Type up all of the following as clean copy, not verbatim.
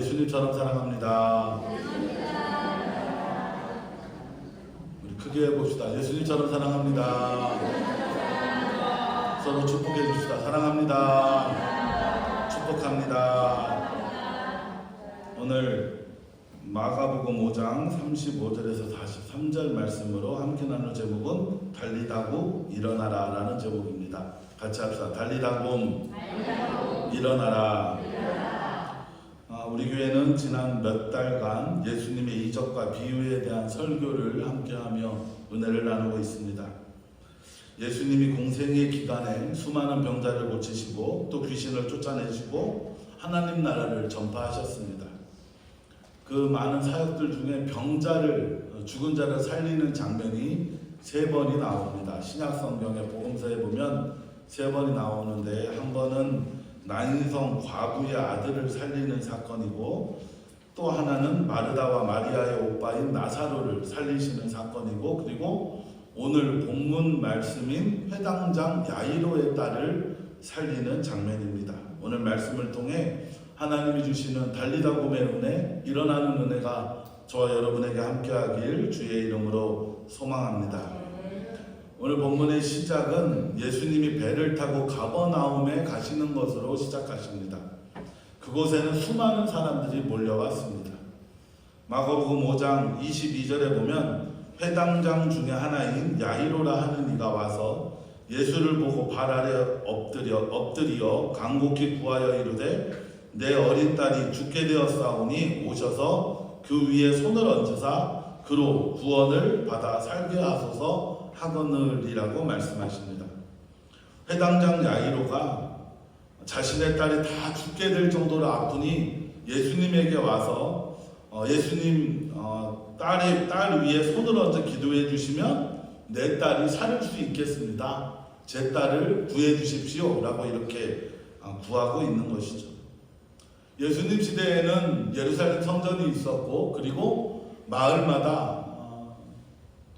예수님처럼 사랑합니다. 우리 크게 해봅시다. 예수님처럼 사랑합니다. 서로 축복해 줍시다. 사랑합니다. 축복합니다. 오늘 마가복음 5장 35절에서 43절 말씀으로 함께 나눌 제목은 달리다고 일어나라 라는 제목입니다. 같이 합시다. 달리다고 일어나라. 우리 교회는 지난 몇 달간 예수님의 이적과 비유에 대한 설교를 함께하며 은혜를 나누고 있습니다. 예수님이 공생의 기간에 수많은 병자를 고치시고 또 귀신을 쫓아내시고 하나님 나라를 전파하셨습니다. 그 많은 사역들 중에 죽은 자를 살리는 장면이 3번이 나옵니다. 신약 성경의 복음서에 보면 3번이 나오는데, 한 번은 나인성 과부의 아들을 살리는 사건이고, 또 하나는 마르다와 마리아의 오빠인 나사로를 살리시는 사건이고, 그리고 오늘 본문 말씀인 회당장 야이로의 딸을 살리는 장면입니다. 오늘 말씀을 통해 하나님이 주시는 달리다곰의 은혜, 일어나는 은혜가 저와 여러분에게 함께하길 주의 이름으로 소망합니다. 오늘 본문의 시작은 예수님이 배를 타고 가버나움에 가시는 것으로 시작하십니다. 그곳에는 수많은 사람들이 몰려왔습니다. 마가복음 5장 22절에 보면 회당장 중에 하나인 야이로라 하는 이가 와서 예수를 보고 발 아래 엎드려 간곡히 구하여 이르되 내 어린 딸이 죽게 되었사오니 오셔서 그 위에 손을 얹으사 그로 구원을 받아 살게 하소서 하거늘이라고 말씀하십니다. 회당장 야이로가 자신의 딸이 다 죽게 될 정도로 아프니 예수님에게 와서 예수님 딸 위에 손을 얹어 기도해 주시면 내 딸이 살을 수 있겠습니다. 제 딸을 구해 주십시오 라고 이렇게 구하고 있는 것이죠. 예수님 시대에는 예루살렘 성전이 있었고, 그리고 마을마다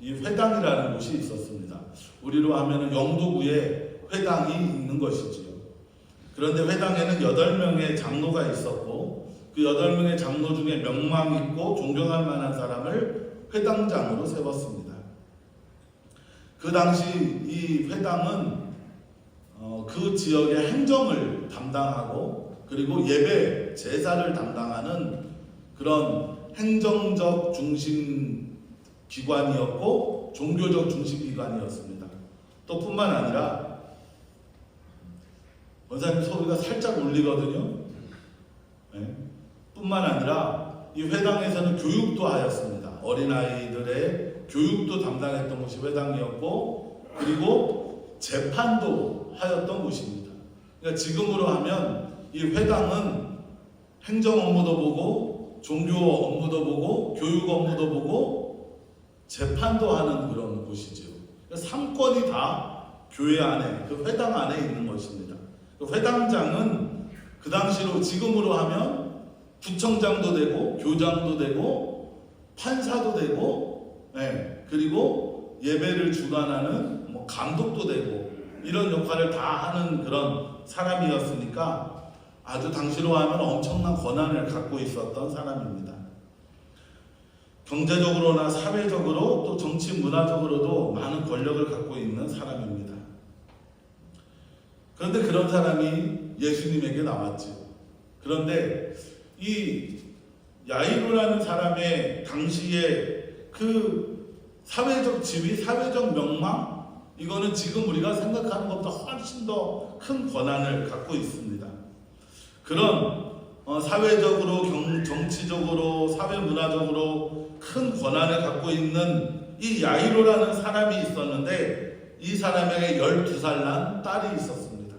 이 회당이라는 곳이 있었습니다. 우리로 하면 영도구에 회당이 있는 것이지요. 그런데 회당에는 8명의 장로가 있었고, 그 8명의 장로 중에 명망 있고 존경할 만한 사람을 회당장으로 세웠습니다. 그 당시 이 회당은 그 지역의 행정을 담당하고, 그리고 예배, 제사를 담당하는 그런 행정적 중심 기관이었고 종교적 중심 기관이었습니다. 또 뿐만 아니라 원사님 소리가 살짝 울리거든요. 네. 뿐만 아니라 이 회당에서는 교육도 하였습니다. 어린아이들의 교육도 담당했던 곳이 회당이었고, 그리고 재판도 하였던 곳입니다. 그러니까 지금으로 하면 이 회당은 행정 업무도 보고 종교 업무도 보고 교육 업무도 보고 재판도 하는 그런 곳이죠. 그러니까 3권이 다 교회 안에, 그 회당 안에 있는 것입니다. 그 회당장은 그 당시로 지금으로 하면 구청장도 되고 교장도 되고 판사도 되고, 네, 그리고 예배를 주관하는 감독도 되고 이런 역할을 다 하는 그런 사람이었으니까 아주 당시로 하면 엄청난 권한을 갖고 있었던 사람입니다. 경제적으로나 사회적으로 또 정치 문화적으로도 많은 권력을 갖고 있는 사람입니다. 그런데 그런 사람이 예수님에게 나왔죠. 그런데 이 야이로라는 사람의 당시에 그 사회적 지위, 사회적 명망, 이거는 지금 우리가 생각하는 것보다 훨씬 더 큰 권한을 갖고 있습니다. 그런 사회적으로, 정치적으로, 사회문화적으로 큰 권한을 갖고 있는 이 야이로라는 사람이 있었는데, 이 사람에게 12살 난 딸이 있었습니다.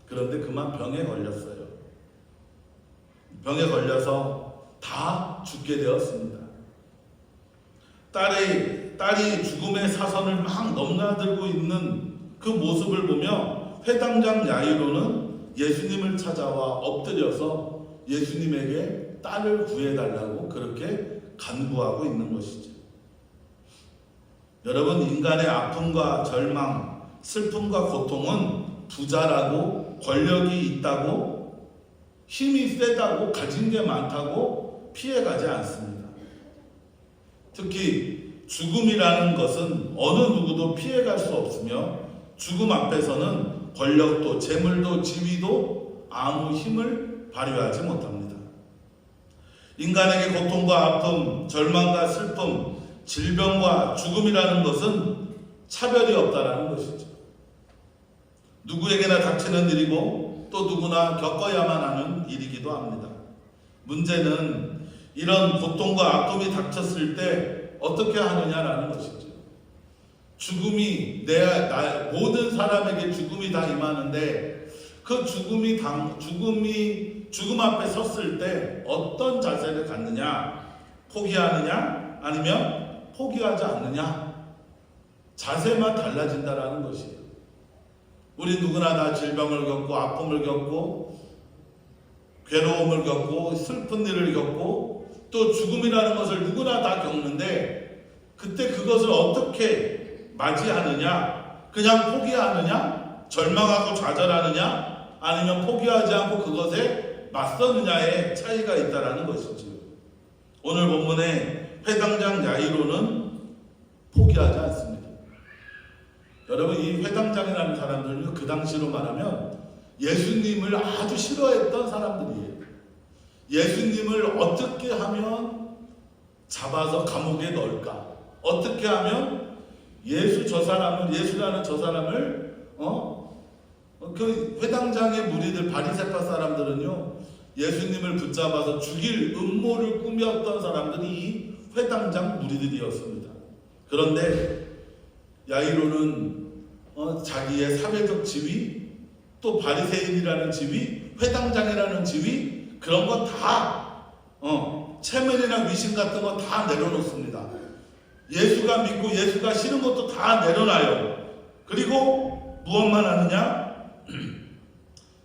그런데 그만 병에 걸렸어요. 병에 걸려서 다 죽게 되었습니다. 딸이 죽음의 사선을 막 넘나들고 있는 그 모습을 보며 회당장 야이로는 예수님을 찾아와 엎드려서 예수님에게 딸을 구해달라고 그렇게 간구하고 있는 것이죠. 여러분, 인간의 아픔과 절망, 슬픔과 고통은 부자라고 권력이 있다고 힘이 세다고 가진 게 많다고 피해가지 않습니다. 특히 죽음이라는 것은 어느 누구도 피해갈 수 없으며 죽음 앞에서는 권력도 재물도 지위도 아무 힘을 발휘하지 못합니다. 인간에게 고통과 아픔, 절망과 슬픔, 질병과 죽음이라는 것은 차별이 없다라는 것이죠. 누구에게나 닥치는 일이고 또 누구나 겪어야만 하는 일이기도 합니다. 문제는 이런 고통과 아픔이 닥쳤을 때 어떻게 하느냐라는 것이죠. 죽음이 모든 사람에게 죽음이 다 임하는데 그 죽음 앞에 섰을 때 어떤 자세를 갖느냐, 포기하느냐, 아니면 포기하지 않느냐, 자세만 달라진다라는 것이에요. 우리 누구나 다 질병을 겪고 아픔을 겪고 괴로움을 겪고 슬픈 일을 겪고 또 죽음이라는 것을 누구나 다 겪는데 그때 그것을 어떻게 맞이하느냐, 그냥 포기하느냐, 절망하고 좌절하느냐, 아니면 포기하지 않고 그것에 맞서느냐의 차이가 있다라는 것이죠. 오늘 본문의 회당장 야이로는 포기하지 않습니다. 여러분, 이 회당장이라는 사람들은 그 당시로 말하면 예수님을 아주 싫어했던 사람들이에요. 예수님을 어떻게 하면 잡아서 감옥에 넣을까? 어떻게 하면 예수라는 저 사람을 그 회당장의 무리들 바리새파 사람들은요, 예수님을 붙잡아서 죽일 음모를 꾸몄던 사람들이 이 회당장 무리들이었습니다. 그런데 야이로는 자기의 사회적 지위, 또 바리새인이라는 지위, 회당장이라는 지위, 그런 거 다 체면이나 위신 같은 거 다 내려놓습니다. 예수가 믿고 예수가 싫은 것도 다 내려놔요. 그리고 무엇만 하느냐?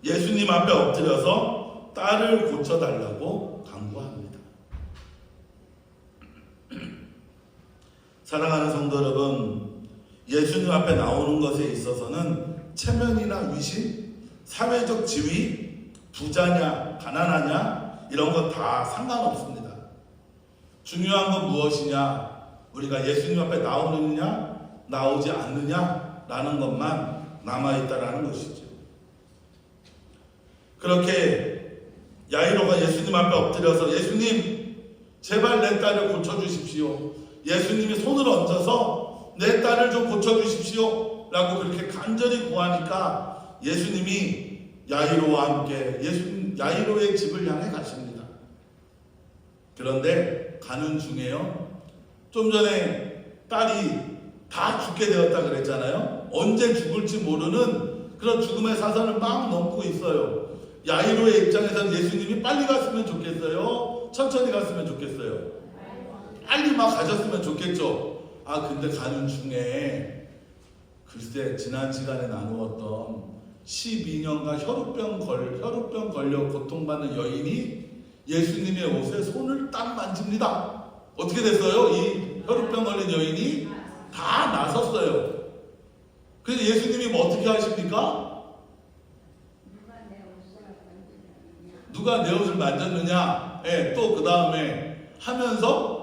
예수님 앞에 엎드려서 딸을 고쳐달라고 간구합니다. 사랑하는 성도 여러분, 예수님 앞에 나오는 것에 있어서는 체면이나 위신, 사회적 지위, 부자냐, 가난하냐 이런 거 다 상관없습니다. 중요한 건 무엇이냐? 우리가 예수님 앞에 나오느냐, 나오지 않느냐라는 것만 남아있다라는 것이죠. 그렇게 야이로가 예수님 앞에 엎드려서 예수님, 제발 내 딸을 고쳐주십시오. 예수님이 손을 얹어서 내 딸을 좀 고쳐주십시오 라고 그렇게 간절히 구하니까 예수님이 야이로와 함께 야이로의 집을 향해 가십니다. 그런데 가는 중에요, 좀 전에 딸이 다 죽게 되었다 그랬잖아요. 언제 죽을지 모르는 그런 죽음의 사선을 막 넘고 있어요. 야이로의 입장에서는 예수님이 빨리 갔으면 좋겠어요? 천천히 갔으면 좋겠어요? 빨리 막 가셨으면 좋겠죠. 근데 가는 중에 글쎄 지난 시간에 나누었던 12년간 혈우병 걸려 고통받는 여인이 예수님의 옷에 손을 딱 만집니다. 어떻게 됐어요? 이 혈우병 걸린 여인이 다 나섰어요. 그래서 예수님이 뭐 어떻게 하십니까? 누가 내 옷을 만졌느냐? 또 그 다음에 하면서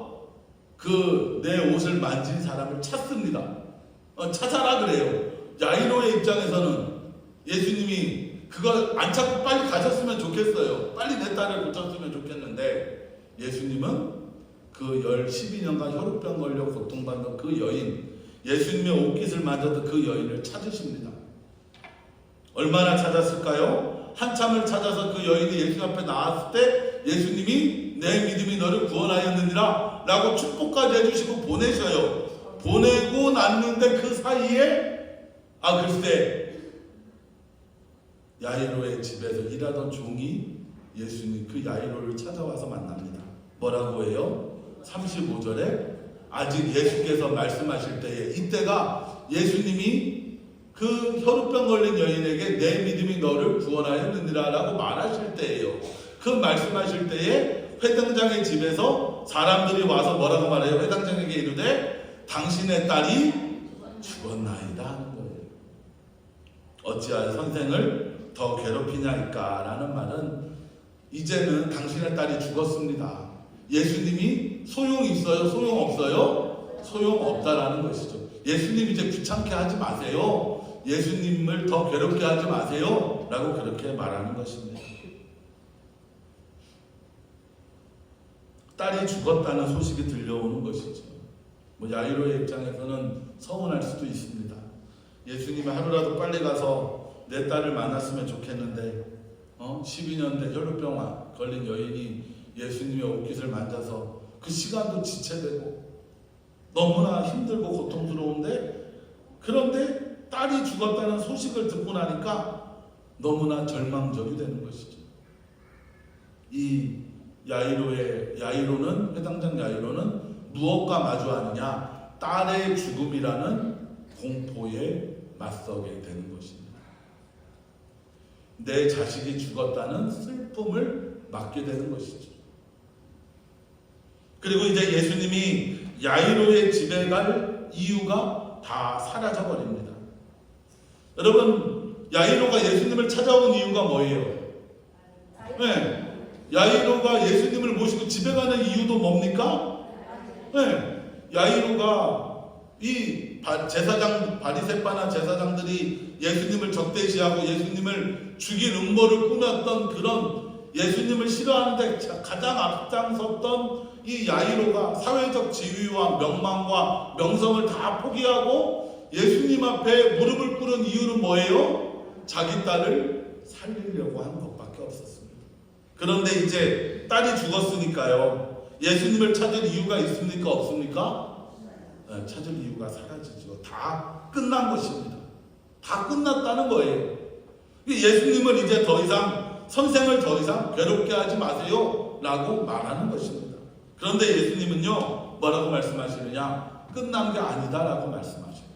내 옷을 만진 사람을 찾습니다. 찾아라 그래요. 야이로의 입장에서는 예수님이 그걸 안 찾고 빨리 가셨으면 좋겠어요. 빨리 내 딸을 고쳤으면 좋겠는데 예수님은 그 12년간 혈우병 걸려 고통받는 그 여인, 예수님의 옷깃을 만졌던 그 여인을 찾으십니다. 얼마나 찾았을까요? 한참을 찾아서 그 여인이 예수님 앞에 나왔을 때 예수님이 내 믿음이 너를 구원하였느니라 라고 축복까지 해주시고 보내셔요. 보내고 났는데 그 사이에 글쎄 야이로의 집에서 일하던 종이 예수님 그 야이로를 찾아와서 만납니다. 뭐라고 해요? 35절에 아직 예수께서 말씀하실 때에, 이때가 예수님이 그 혈우병 걸린 여인에게 내 믿음이 너를 구원하였느니라 라고 말하실 때예요. 그 말씀하실 때에 회당장의 집에서 사람들이 와서 뭐라고 말해요? 회당장에게 이르되 당신의 딸이 죽었나이다 하는 거예요. 어찌하여 선생을 더 괴롭히냐이까 라는 말은 이제는 당신의 딸이 죽었습니다. 예수님이 소용 있어요? 소용 없어요? 소용 없다라는 것이죠. 예수님 이제 귀찮게 하지 마세요. 예수님을 더 괴롭게 하지 마세요. 라고 그렇게 말하는 것입니다. 딸이 죽었다는 소식이 들려오는 것이죠. 야이로의 입장에서는 서운할 수도 있습니다. 예수님이 하루라도 빨리 가서 내 딸을 만났으면 좋겠는데 12년 된 혈루병 걸린 여인이 예수님의 옷깃을 만져서 그 시간도 지체되고 너무나 힘들고 고통스러운데, 그런데 딸이 죽었다는 소식을 듣고 나니까 너무나 절망적이 되는 것이죠. 이 야이로는, 회당장 야이로는 무엇과 마주하느냐? 딸의 죽음이라는 공포에 맞서게 되는 것입니다. 내 자식이 죽었다는 슬픔을 맞게 되는 것이죠. 그리고 이제 예수님이 야이로의 집에 갈 이유가 다 사라져 버립니다. 여러분, 야이로가 예수님을 찾아온 이유가 뭐예요? 네. 야이로가 예수님을 모시고 집에 가는 이유도 뭡니까? 네. 야이로가 이 바리새파나 제사장들이 예수님을 적대시하고 예수님을 죽일 음모를 꾸몄던 그런 예수님을 싫어하는데 가장 앞장섰던 이 야이로가 사회적 지위와 명망과 명성을 다 포기하고 예수님 앞에 무릎을 꿇은 이유는 뭐예요? 자기 딸을 살리려고 한 것밖에 없었습니다. 그런데 이제 딸이 죽었으니까요, 예수님을 찾을 이유가 있습니까? 없습니까? 네, 찾을 이유가 사라지죠. 다 끝난 것입니다. 다 끝났다는 거예요. 예수님을 이제 더 이상, 선생을 더 이상 괴롭게 하지 마세요 라고 말하는 것입니다. 그런데 예수님은요, 뭐라고 말씀하시느냐? 끝난 게 아니다 라고 말씀하셔요.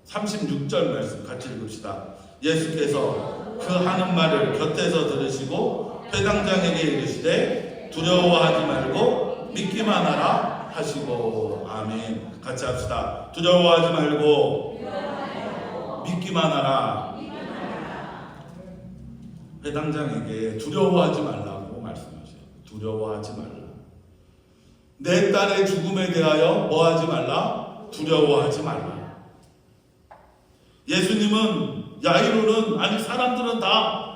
36절 말씀 같이 읽읍시다. 예수께서 그 하는 말을 곁에서 들으시고 회당장에게 이르시되 두려워하지 말고 믿기만 하라 하시고. 아멘. 같이 합시다. 두려워하지 말고 믿기만 하라. 회당장에게 두려워하지 말라고 말씀하셔요. 두려워하지 말라. 내 딸의 죽음에 대하여 뭐하지 말라? 두려워하지 말라. 예수님은, 야이로는, 아니 사람들은 다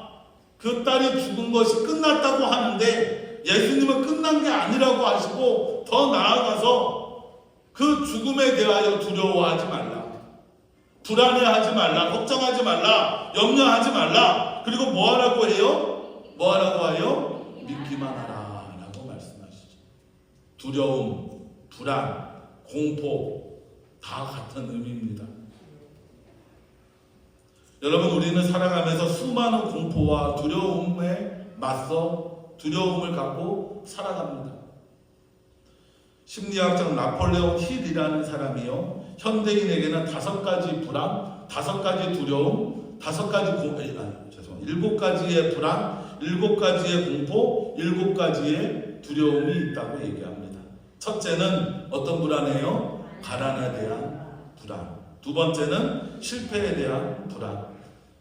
그 딸이 죽은 것이 끝났다고 하는데 예수님은 끝난 게 아니라고 하시고 더 나아가서 그 죽음에 대하여 두려워하지 말라, 불안해하지 말라, 걱정하지 말라, 염려하지 말라. 그리고 뭐하라고 해요? 뭐하라고 하여? 믿기만 하라 라고 말씀하시죠. 두려움, 불안, 공포 다 같은 의미입니다. 여러분, 우리는 살아가면서 수많은 공포와 두려움에 맞서 두려움을 갖고 살아갑니다. 심리학자 나폴레옹 힐이라는 사람이요, 현대인에게는 5가지 불안, 5가지 두려움, 7가지의 불안, 7가지의 공포, 7가지의 두려움이 있다고 얘기합니다. 첫째는 어떤 불안이에요? 가난에 대한 불안. 두 번째는 실패에 대한 불안.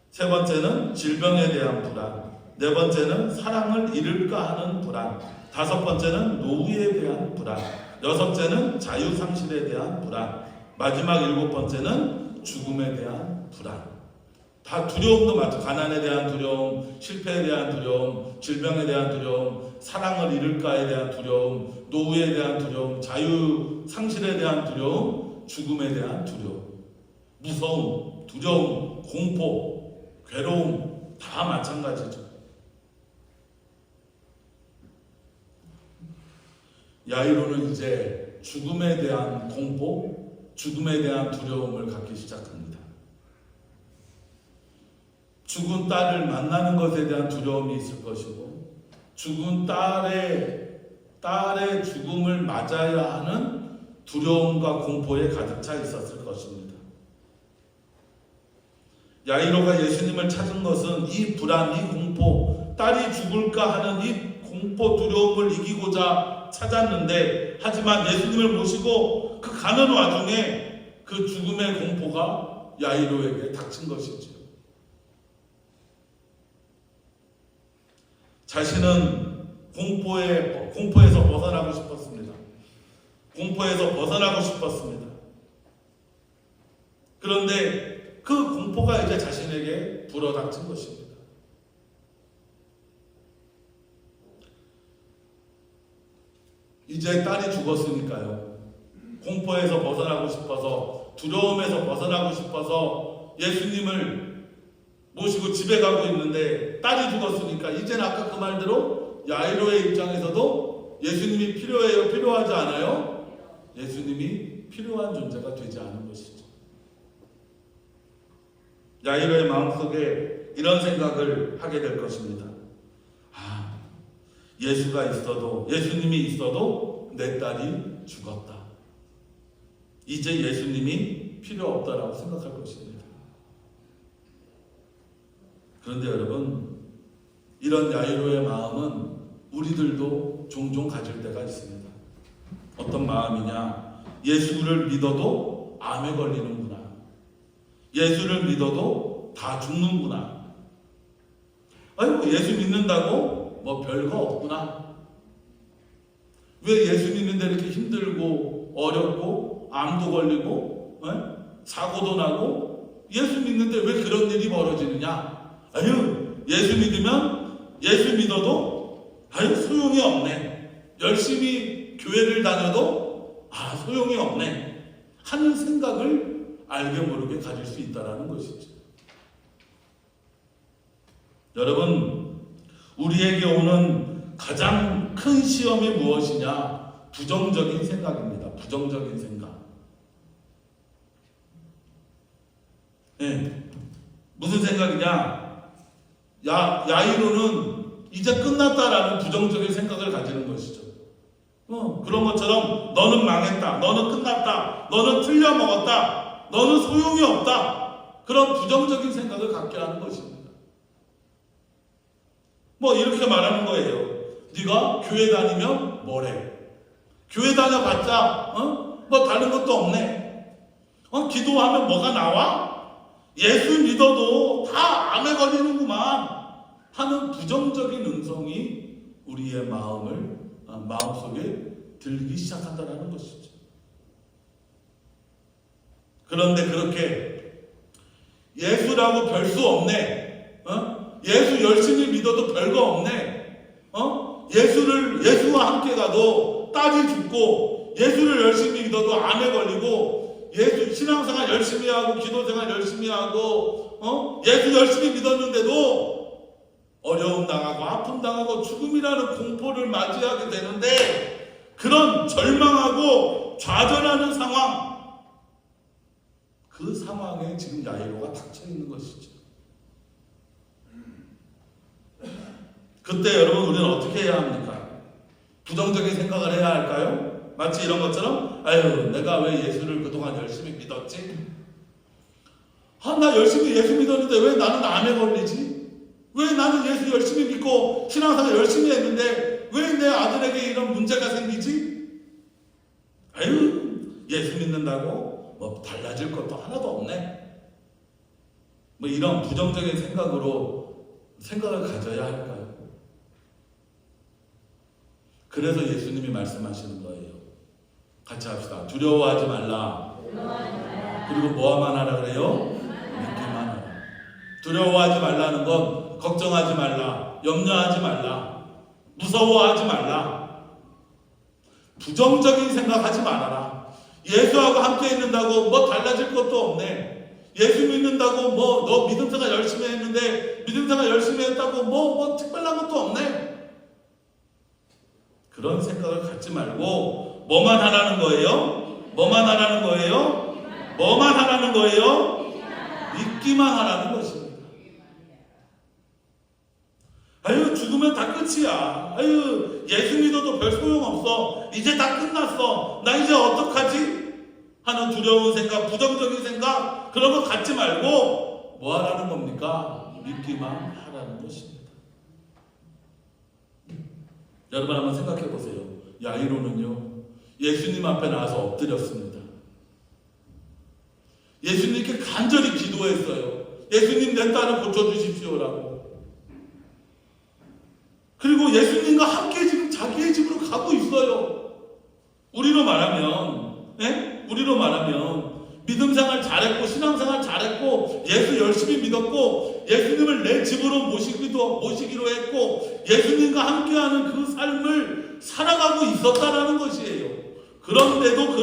세 번째는 질병에 대한 불안. 네 번째는 사랑을 잃을까 하는 불안. 다섯 번째는 노후에 대한 불안. 여섯째는 자유상실에 대한 불안. 마지막 7번째는 죽음에 대한 불안. 다 두려움도 맞죠. 가난에 대한 두려움, 실패에 대한 두려움, 질병에 대한 두려움, 사랑을 잃을까에 대한 두려움, 노후에 대한 두려움, 자유상실에 대한 두려움, 죽음에 대한 두려움. 무서움, 두려움, 공포, 괴로움 다 마찬가지죠. 야이로는 이제 죽음에 대한 공포, 죽음에 대한 두려움을 갖기 시작합니다. 죽은 딸을 만나는 것에 대한 두려움이 있을 것이고, 죽은 딸의 죽음을 맞아야 하는 두려움과 공포에 가득 차 있었을 것입니다. 야이로가 예수님을 찾은 것은 이 불안, 이 공포, 딸이 죽을까 하는 이 공포, 두려움을 이기고자 찾았는데, 하지만 예수님을 모시고 그 가는 와중에 그 죽음의 공포가 야이로에게 닥친 것이죠. 자신은 공포에서 벗어나고 싶었습니다. 공포에서 벗어나고 싶었습니다. 그런데 그 공포가 이제 자신에게 불어닥친 것입니다. 이제 딸이 죽었으니까요. 공포에서 벗어나고 싶어서, 두려움에서 벗어나고 싶어서 예수님을 모시고 집에 가고 있는데 딸이 죽었으니까 이제는 아까 그 말대로 야이로의 입장에서도 예수님이 필요해요? 필요하지 않아요? 예수님이 필요한 존재가 되지 않은 것이죠. 야이로의 마음속에 이런 생각을 하게 될 것입니다. 예수가 있어도, 예수님이 있어도 내 딸이 죽었다. 이제 예수님이 필요 없다라고 생각할 것입니다. 그런데 여러분, 이런 야이로의 마음은 우리들도 종종 가질 때가 있습니다. 어떤 마음이냐? 예수를 믿어도 암에 걸리는구나. 예수를 믿어도 다 죽는구나. 아이고, 예수 믿는다고 뭐 별거 없구나. 왜 예수 믿는데 이렇게 힘들고 어렵고 암도 걸리고 사고도 나고 예수 믿는데 왜 그런 일이 벌어지느냐? 예수 믿으면 예수 믿어도 소용이 없네. 열심히 교회를 다녀도 소용이 없네 하는 생각을 알게 모르게 가질 수 있다는 것이죠. 여러분, 우리에게 오는 가장 큰 시험이 무엇이냐? 부정적인 생각입니다. 부정적인 생각. 무슨 생각이냐? 야이로는 이제 끝났다라는 부정적인 생각을 가지는 것이죠. 그런 것처럼 너는 망했다, 너는 끝났다, 너는 틀려먹었다, 너는 소용이 없다. 그런 부정적인 생각을 갖게 하는 것입니다. 뭐 이렇게 말하는 거예요. 네가 교회 다니면 뭐래? 교회 다녀봤자 뭐 다른 것도 없네. 기도하면 뭐가 나와? 예수 믿어도 다 암에 걸리는구만 하는 부정적인 음성이 우리의 마음속에 들기 시작한다는 것이죠. 그런데 그렇게 예수라고 별 수 없네. 예수 열심히 믿어도 별거 없네. 예수와 함께 가도 딸이 죽고, 예수를 열심히 믿어도 암에 걸리고, 예수 신앙생활 열심히 하고 기도생활 열심히 하고 예수 열심히 믿었는데도 어려움 당하고 아픔 당하고 죽음이라는 공포를 맞이하게 되는데, 그런 절망하고 좌절하는 상황, 그 상황에 지금 야이로가 닥쳐 있는 것이죠. 그때 여러분, 우리는 어떻게 해야 합니까? 부정적인 생각을 해야 할까요? 마치 이런 것처럼 내가 왜 예수를 그동안 열심히 믿었지? 나 열심히 예수 믿었는데 왜 나는 암에 걸리지? 왜 나는 예수 열심히 믿고 신앙생활 열심히 했는데 왜 내 아들에게 이런 문제가 생기지? 예수 믿는다고 뭐 달라질 것도 하나도 없네. 뭐 이런 부정적인 생각을 가져야 할까요? 그래서 예수님이 말씀하시는 거예요. 같이 합시다. 두려워하지 말라. 그리고 뭐만 하라 그래요? 믿기만 하라. 두려워하지 말라는 건 걱정하지 말라, 염려하지 말라, 무서워하지 말라, 부정적인 생각하지 말아라. 예수하고 함께 있는다고 뭐 달라질 것도 없네. 예수 믿는다고 뭐 너 믿음생활 열심히 했는데 믿음생활 열심히 했다고 뭐 특별한 것도 없네. 그런 생각을 갖지 말고 뭐만 하라는 거예요? 뭐만 하라는 거예요? 뭐만 하라는 거예요? 믿기만 하라는 것입니다. 죽으면 다 끝이야. 예수 믿어도 별 소용없어. 이제 다 끝났어. 나 이제 어떡하지? 하는 두려운 생각, 부정적인 생각, 그런 거 갖지 말고 뭐 하라는 겁니까? 믿기만 하라는 것입니다. 여러분 한번 생각해 보세요. 야이로는요, 예수님 앞에 나와서 엎드렸습니다. 예수님께 간절히 기도했어요. 예수님, 내 딸을 고쳐주십시오라고. 그리고 예수님과 함께 지금 자기의 집으로 가고 있어요. 우리로 말하면 믿음생활 잘했고 신앙생활 잘했고 예수 열심히 믿었고 예수님을 내 집으로 모시기로 했고 예수님과 함께하는 그 삶을 살아가고 있었다라는 것이에요. 그럼에도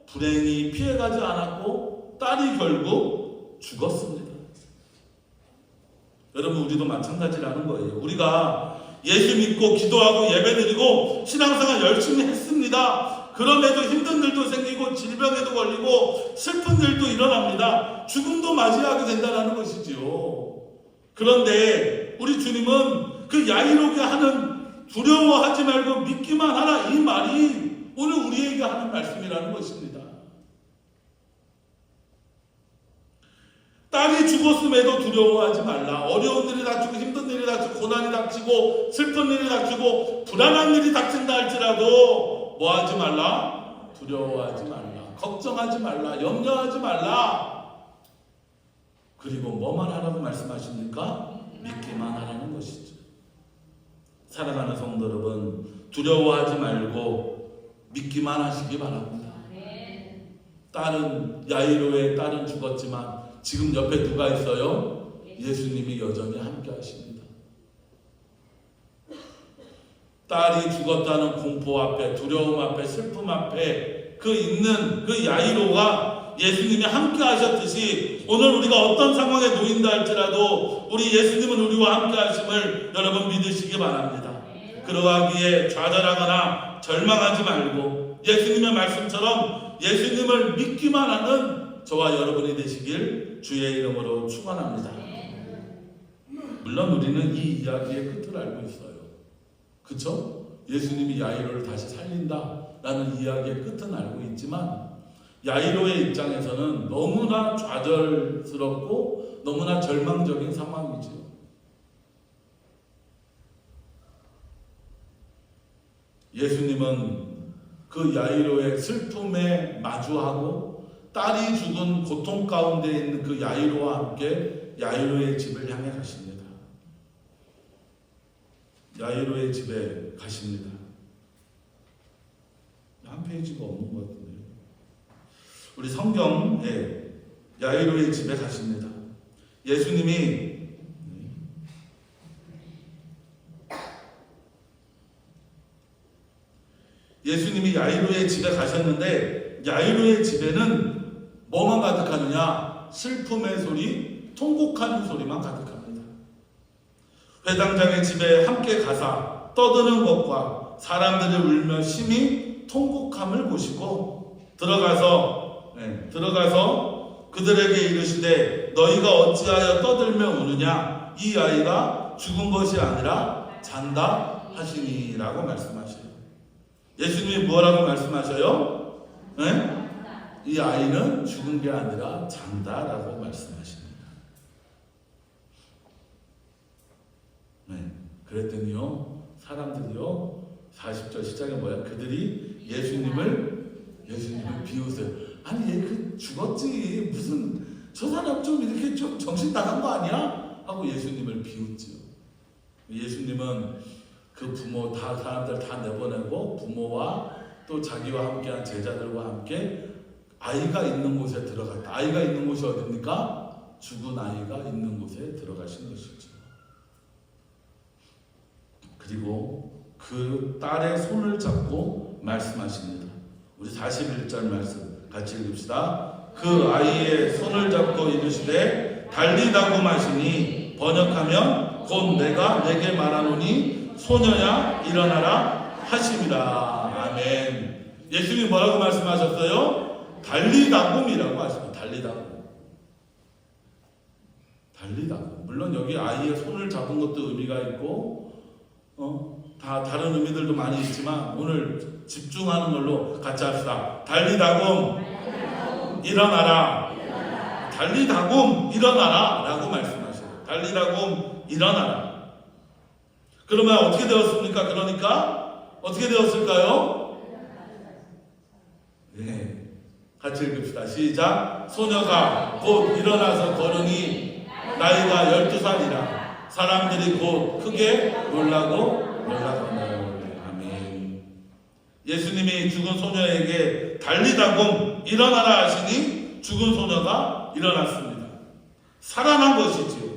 불행히 피해가지 않았고 딸이 결국 죽었습니다. 여러분, 우리도 마찬가지라는 거예요. 우리가 예수 믿고 기도하고 예배드리고 신앙생활 열심히 했습니다. 그럼에도 힘든 일도 생기고 질병에도 걸리고 슬픈 일도 일어납니다. 죽음도 맞이하게 된다는 것이지요. 그런데 우리 주님은 그 야이로게 하는 두려워하지 말고 믿기만 하라, 이 말이 오늘 우리에게 하는 말씀이라는 것입니다. 딸이 죽었음에도 두려워하지 말라. 어려운 일이 닥치고 힘든 일이 닥치고 고난이 닥치고 슬픈 일이 닥치고 불안한 일이 닥친다 할지라도 뭐하지 말라? 두려워하지 말라. 걱정하지 말라. 염려하지 말라. 그리고 뭐만 하라고 말씀하십니까? 믿기만 하라는 것이죠. 사랑하는 성도 여러분, 두려워하지 말고 믿기만 하시기 바랍니다. 야이로의 딸은 죽었지만 지금 옆에 누가 있어요? 예수님이 여전히 함께 하십니다. 딸이 죽었다는 공포 앞에, 두려움 앞에, 슬픔 앞에 있는 그 야이로가 예수님이 함께 하셨듯이 오늘 우리가 어떤 상황에 놓인다 할지라도 우리 예수님은 우리와 함께 하심을 여러분 믿으시기 바랍니다. 그러하기에 좌절하거나 절망하지 말고 예수님의 말씀처럼 예수님을 믿기만 하는 저와 여러분이 되시길 주의 이름으로 축원합니다. 물론 우리는 이 이야기의 끝을 알고 있어요. 그렇죠? 예수님이 야이로를 다시 살린다라는 이야기의 끝은 알고 있지만 야이로의 입장에서는 너무나 좌절스럽고 너무나 절망적인 상황이죠. 예수님은 그 야이로의 슬픔에 마주하고 딸이 죽은 고통 가운데 있는 그 야이로와 함께 야이로의 집을 향해 가십니다. 야이로의 집에 가십니다. 한 페이지가 없는 것 같은데요. 우리 성경에 야이로의 집에 가십니다. 예수님이 야이로의 집에 가셨는데 야이로의 집에는 뭐만 가득하느냐? 슬픔의 소리, 통곡하는 소리만 가득합니다. 회당장의 집에 함께 가사 떠드는 것과 사람들이 울며 심히 통곡함을 보시고 들어가서 그들에게 이르시되 너희가 어찌하여 떠들며 우느냐? 이 아이가 죽은 것이 아니라 잔다 하시니라고 말씀하셔요. 예수님이 뭐라고 말씀하셔요? 이 아이는 죽은 게 아니라 잔다라고 말씀하십니다. 그랬더니요, 사람들이요, 40절 시작에 뭐야? 그들이 예수님을 비웃어요. 아니, 얘 죽었지. 무슨 저 사람 좀 이렇게 좀 정신 나간 거 아니야? 하고 예수님을 비웃지요. 예수님은 그 부모 사람들 다 내보내고 부모와 또 자기와 함께한 제자들과 함께 아이가 있는 곳에 들어갔다. 아이가 있는 곳이 어디입니까? 죽은 아이가 있는 곳에 들어가신 것이죠. 그리고 그 딸의 손을 잡고 말씀하십니다. 우리 41절 말씀 같이 읽읍시다. 그 아이의 손을 잡고 이르시되 달리다고 마시니 번역하면 곧 내가 내게 말하노니 소녀야 일어나라 하심이라. 아멘. 예수님이 뭐라고 말씀하셨어요? 달리다굼이라고 하십니다. 달리다굼. 물론 여기 아이의 손을 잡은 것도 의미가 있고 다 다른 의미들도 많이 있지만 오늘 집중하는 걸로 같이 합시다. 달리다굼 일어나라. 달리다굼 일어나라 라고 말씀하셔요. 달리다굼 일어나라. 그러면 어떻게 되었습니까? 그러니까 어떻게 되었을까요? 네, 같이 읽읍시다. 시작. 소녀가 곧 일어나서 걸으니 나이가 12살이라 사람들이 곧 크게 놀라고 놀라더라. 아멘. 예수님이 죽은 소녀에게 달리다곰 일어나라 하시니 죽은 소녀가 일어났습니다. 살아난 것이지요.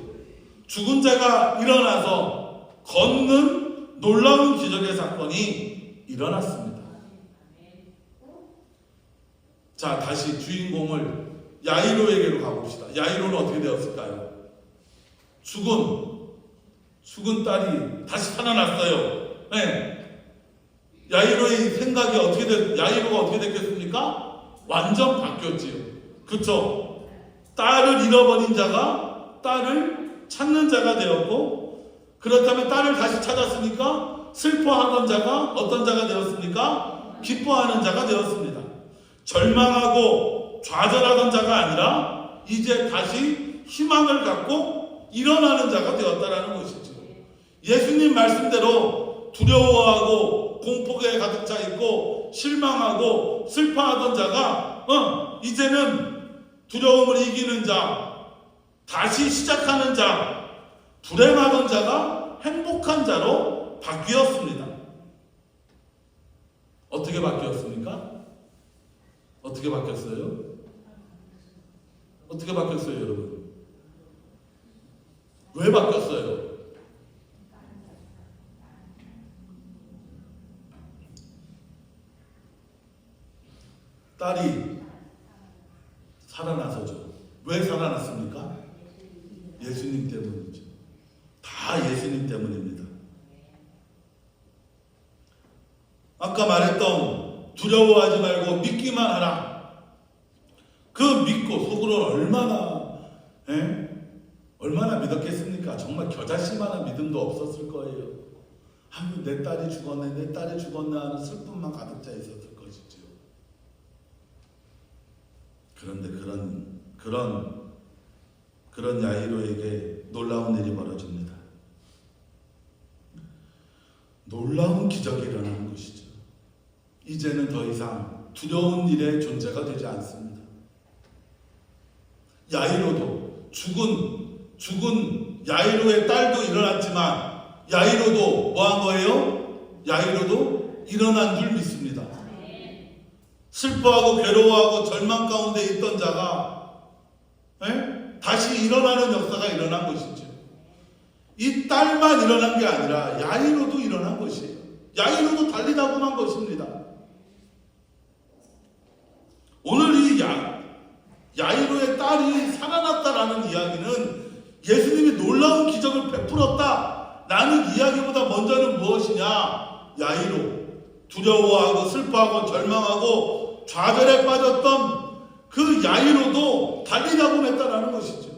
죽은 자가 일어나서 걷는 놀라운 기적의 사건이 일어났습니다. 자, 다시 주인공을 야이로에게로 가봅시다. 야이로는 어떻게 되었을까요? 죽은 딸이 다시 살아났어요. 네. 야이로의 생각이 야이로가 어떻게 됐겠습니까? 완전 바뀌었지요. 그쵸? 딸을 잃어버린 자가 딸을 찾는 자가 되었고, 그렇다면 딸을 다시 찾았으니까 슬퍼하던 자가 어떤 자가 되었습니까? 기뻐하는 자가 되었습니다. 절망하고 좌절하던 자가 아니라 이제 다시 희망을 갖고 일어나는 자가 되었다라는 것이죠. 예수님 말씀대로 두려워하고 공포에 가득 차 있고 실망하고 슬퍼하던 자가 이제는 두려움을 이기는 자, 다시 시작하는 자, 불행하던 자가 행복한 자로 바뀌었습니다. 어떻게 바뀌었습니까? 어떻게 바뀌었어요? 어떻게 바뀌었어요, 여러분? 왜 바뀌었어요? 딸이 살아나서죠. 왜 살아났습니까? 예수님 때문이죠. 다 예수님 때문입니다. 아까 말했던 두려워하지 말고 믿기만 하라. 그 믿고 속으로는 얼마나 믿었겠습니까? 정말 겨자씨만한 믿음도 없었을 거예요. 내 딸이 죽었네, 내 딸이 죽었네 하는 슬픔만 가득 차 있었을 것이죠. 그런데 그런 야이로에게 놀라운 일이 벌어집니다. 놀라운 기적이 일어나는 것이죠. 이제는 더 이상 두려운 일의 존재가 되지 않습니다. 야이로도 죽은 야이로의 딸도 일어났지만 야이로도 뭐한 거예요? 야이로도 일어난 줄 믿습니다. 슬퍼하고 괴로워하고 절망 가운데 있던 자가 다시 일어나는 역사가 일어난 것이죠. 이 딸만 일어난 게 아니라 야이로도 일어난 것이에요. 야이로도 달리다고만 것입니다. 오늘 이 야이로의 딸이 살아났다라는 이야기는 예수님이 놀라운 기적을 베풀었다라는 이야기보다 먼저는 무엇이냐? 야이로, 두려워하고 슬퍼하고 절망하고 좌절에 빠졌던 그 야이로도 달리다고 했다라는 것이죠.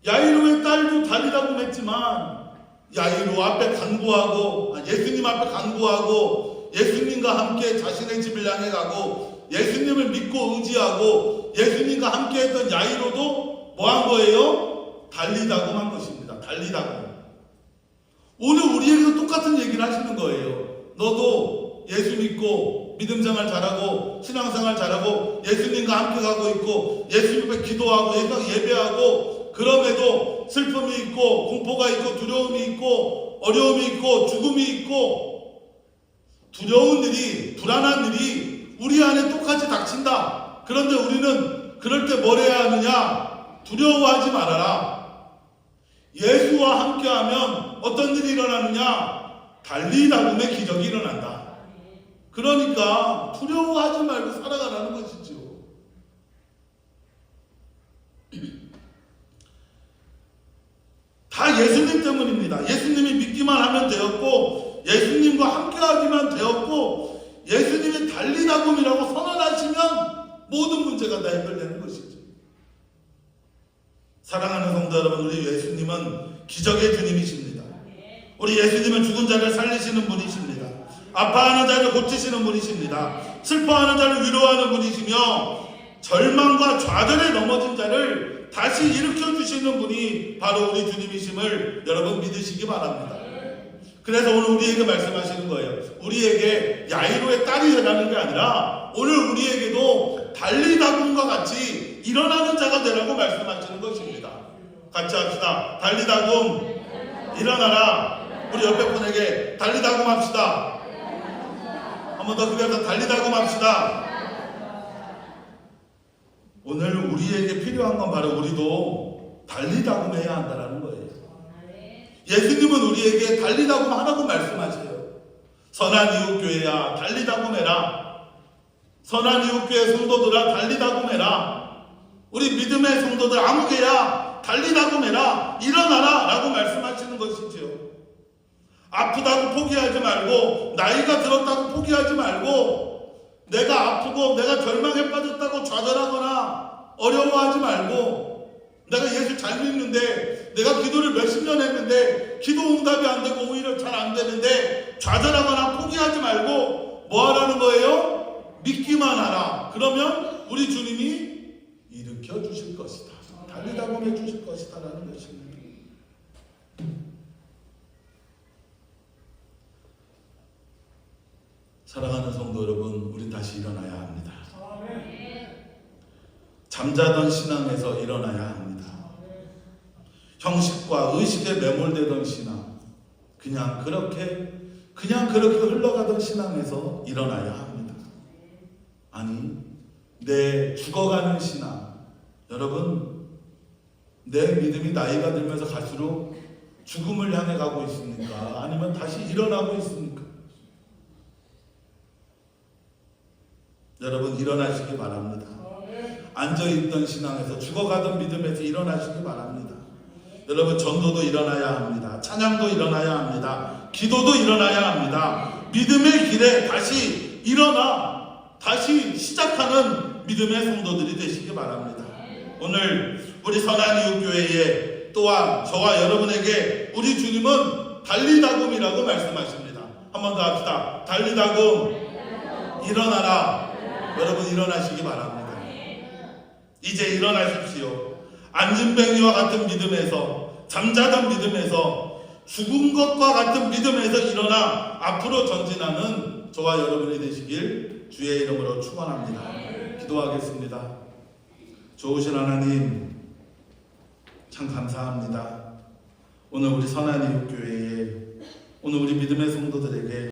야이로의 딸도 달리다고 했지만 야이로 앞에 간구하고 예수님 앞에 간구하고 예수님과 함께 자신의 집을 향해 가고 예수님을 믿고 의지하고 예수님과 함께 했던 야이로도 뭐한 거예요? 달리다고 한 것입니다. 달리다고. 오늘 우리에게도 똑같은 얘기를 하시는 거예요. 너도 예수 믿고 믿음생활 잘하고 신앙생활 잘하고 예수님과 함께 가고 있고 예수님 앞에 기도하고 예배하고 그럼에도 슬픔이 있고 공포가 있고 두려움이 있고 어려움이 있고 죽음이 있고 두려운 일이 불안한 일이 우리 안에 똑같이 닥친다. 그런데 우리는 그럴 때 뭘 해야 하느냐? 두려워하지 말아라. 예수와 함께하면 어떤 일이 일어나느냐? 달리다움의 기적이 일어난다. 그러니까 두려워하지 말고 살아가라는 것이죠. 다 예수님 때문입니다. 예수님이 믿기만 하면 되었고 예수님과 함께하기만 되었고 예수님이 달리다움이라고 선언하시면 모든 문제가 다 해결되는 것이죠. 사랑하는 성도 여러분, 우리 예수님은 기적의 주님이십니다. 우리 예수님은 죽은 자를 살리시는 분이십니다. 아파하는 자를 고치시는 분이십니다. 슬퍼하는 자를 위로하는 분이시며 절망과 좌절에 넘어진 자를 다시 일으켜 주시는 분이 바로 우리 주님이심을 여러분 믿으시기 바랍니다. 그래서 오늘 우리에게 말씀하시는 거예요. 우리에게 야이로의 딸이 되라는 게 아니라 오늘 우리에게도 달리다움과 같이 일어나는 자가 되라고 말씀하시는 것입니다. 같이 합시다. 달리다굼 일어나라. 우리 옆에 분에게 달리다굼 합시다. 한 번 더 크게 해서 달리다굼 합시다. 오늘 우리에게 필요한 건 바로 우리도 달리다굼 해야 한다는 거예요. 예수님은 우리에게 달리다굼 하라고 말씀하세요. 선한 이웃교회야 달리다굼 해라. 선한 이웃교회 성도들아 달리다굼 해라. 우리 믿음의 성도들 아무개야 달리다굼 해라. 일어나라 라고 말씀하시는 것이지요. 아프다고 포기하지 말고, 나이가 들었다고 포기하지 말고, 내가 아프고 내가 절망에 빠졌다고 좌절하거나 어려워하지 말고, 내가 예수 잘 믿는데, 내가 기도를 몇십 년 했는데 기도 응답이 안 되고 오히려 잘 안 되는데 좌절하거나 포기하지 말고 뭐 하라는 거예요? 믿기만 하라. 그러면 우리 주님이 일으켜 주실 것이다. 달리다굼 해 주실 것이다 라는 것입니다. 사랑하는 성도 여러분, 우리 다시 일어나야 합니다. 잠자던 신앙에서 일어나야 합니다. 형식과 의식에 매몰되던 신앙, 그냥 그렇게 흘러가던 신앙에서 일어나야 합니다. 아니, 내 죽어가는 신앙, 여러분, 내 믿음이 나이가 들면서 갈수록 죽음을 향해 가고 있습니까? 아니면 다시 일어나고 있습니까? 여러분, 일어나시기 바랍니다. 앉아있던 신앙에서, 죽어가던 믿음에서 일어나시기 바랍니다. 여러분, 전도도 일어나야 합니다. 찬양도 일어나야 합니다. 기도도 일어나야 합니다. 믿음의 길에 다시 일어나 다시 시작하는 믿음의 성도들이 되시기 바랍니다. 오늘 우리 선한이웃교회에 또한 저와 여러분에게 우리 주님은 달리다굼이라고 말씀하십니다. 한 번 더 합시다. 달리다굼 일어나라. 여러분, 일어나시기 바랍니다. 이제 일어나십시오. 안진뱅이와 같은 믿음에서, 잠자던 믿음에서, 죽은 것과 같은 믿음에서 일어나 앞으로 전진하는 저와 여러분이 되시길 주의 이름으로 축원합니다. 기도하겠습니다. 좋으신 하나님, 참 감사합니다. 오늘 우리 선한이웃교회에, 오늘 우리 믿음의 성도들에게